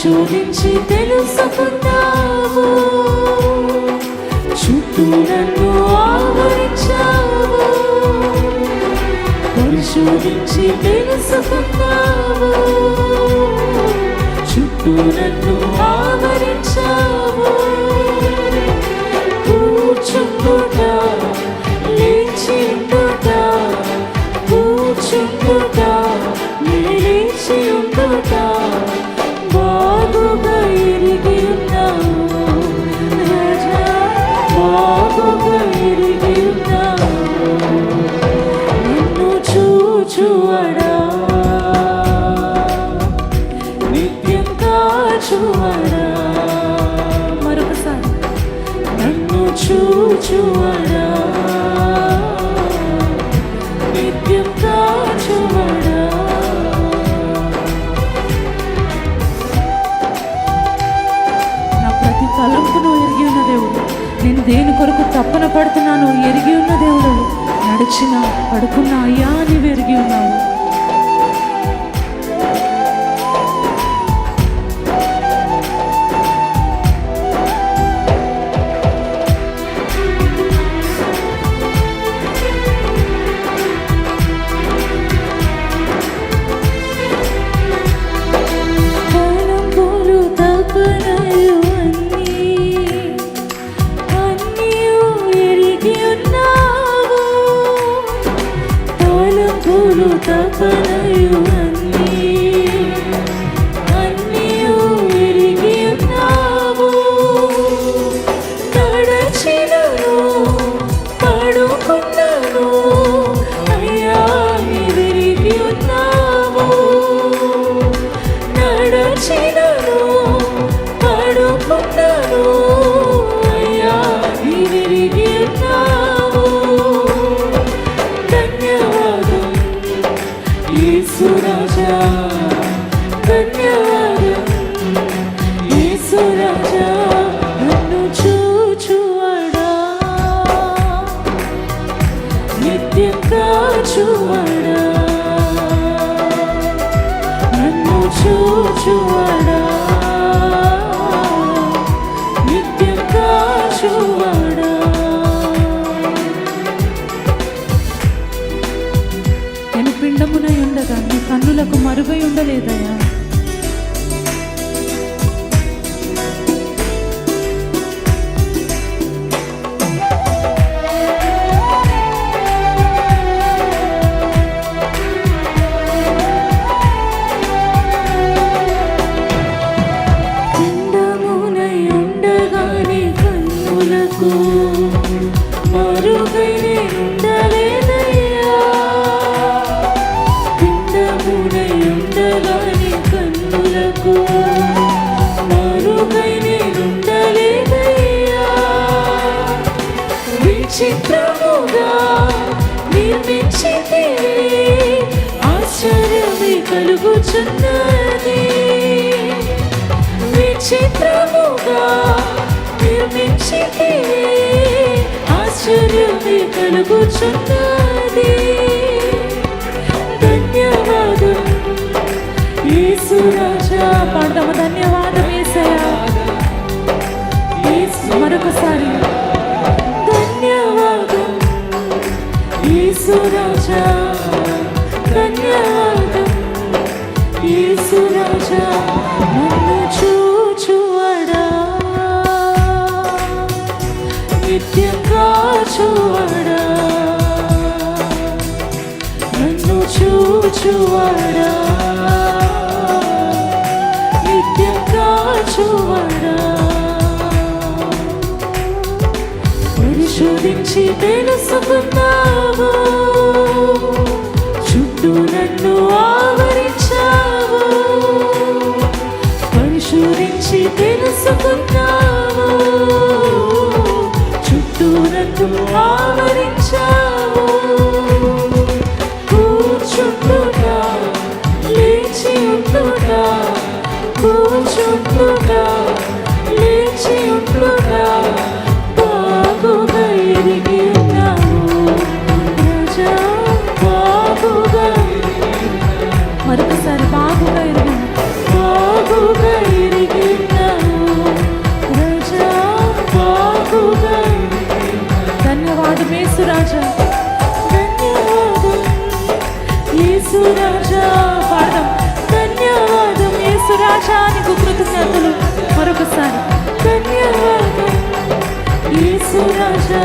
పరిశోధించి తెలుసుకున్నావు, చుట్టూ నన్ను ఆవరించావు. పరిశోధించి తెలుసుకున్నావు, చుట్టూ నన్ను ఆవరించావు. కూర్చుండుట, లేచిండుట, కూర్చుండుట, లేచి ఉండుట బాగుగా ఎరిగి ఉన్నావు రాజా, బాగుగా ఎరిగి ఉన్నావు. నిన్ను చూచువాడా, నిత్యం కాచువాడా. మరొకసారి నన్ను చూచువాడా, నిత్యం కాచువాడా. తలంపును ఎరిగి ఉన్న దేవుడు, నేను దేని కొరకు తప్పన పడుతున్నాను ఎరిగి ఉన్న దేవుడు. నడిచిన పడుకున్న అయ్యా నీవు ఎరిగి ఉన్నావు. తపనయు అన్నీయు ఎరిగి ఉన్నావు. నడచినను పడుకున్నను అయ్యా నీవెరిగి ఉన్నావు. నడచినను పడుకున్నను అయ్యా నీవెరిగి ఉన్నావు. ధన్యవాదం యేసు రాజా, ధన్యవాదం యేసు రాజా. నన్ను చూచువాడా, నిత్యం కాచువాడా. నన్ను చూచువాడా, నిత్యం కాచువాడా. నేను పిండమునై ఉండగా నీ కన్నులకు మరుగై ఉండలేదయా. పిండమునై ఉండగా నీ కన్నులకు మరుగై ఉండలేదయ్యా. పిండమునై ఉండగా నీ కన్నులకు మరుగై ఉండలేదయ్యా. విచిత్రముగా నిర్మించితివి, ఆశ్చర్యమే కలుగుచున్నది. విచిత్రముగా నిర్మించితివి, ఆశ్చర్యమే కలుగుచున్నది. ధన్యవాదం యేసు రాజా. పాడదాము ధన్యవాదం యేసయ్యా. మరొకసారి ధన్యవాదం యేసు రాజా, ధన్యవాదం యేసు రాజా. నన్ను చూచువాడా, నిత్యం కాచువాడా. నన్ను చూచువాడా, నిత్యం కాచువాడా. పరిశోధించి తెలుసుకున్నావు, చుట్టూ నన్ను ఆవరించావు. పరిశోధించి తెలుసుకున్నావు, చుట్టూ నన్ను ఆవరించావు. కూర్చుండుట, లేచి ఉండుట, కూర్చుండుట, లేచి ఉండుట బాగుగా ఎరిగి ఉన్నావు. యేసురాజా ధన్యవాదం యేసురాజా పాడదాం ధన్యవాదం యేసురాజా నీకు కృతజ్ఞతలు మరొకసారి ధన్యవాదం యేసురాజా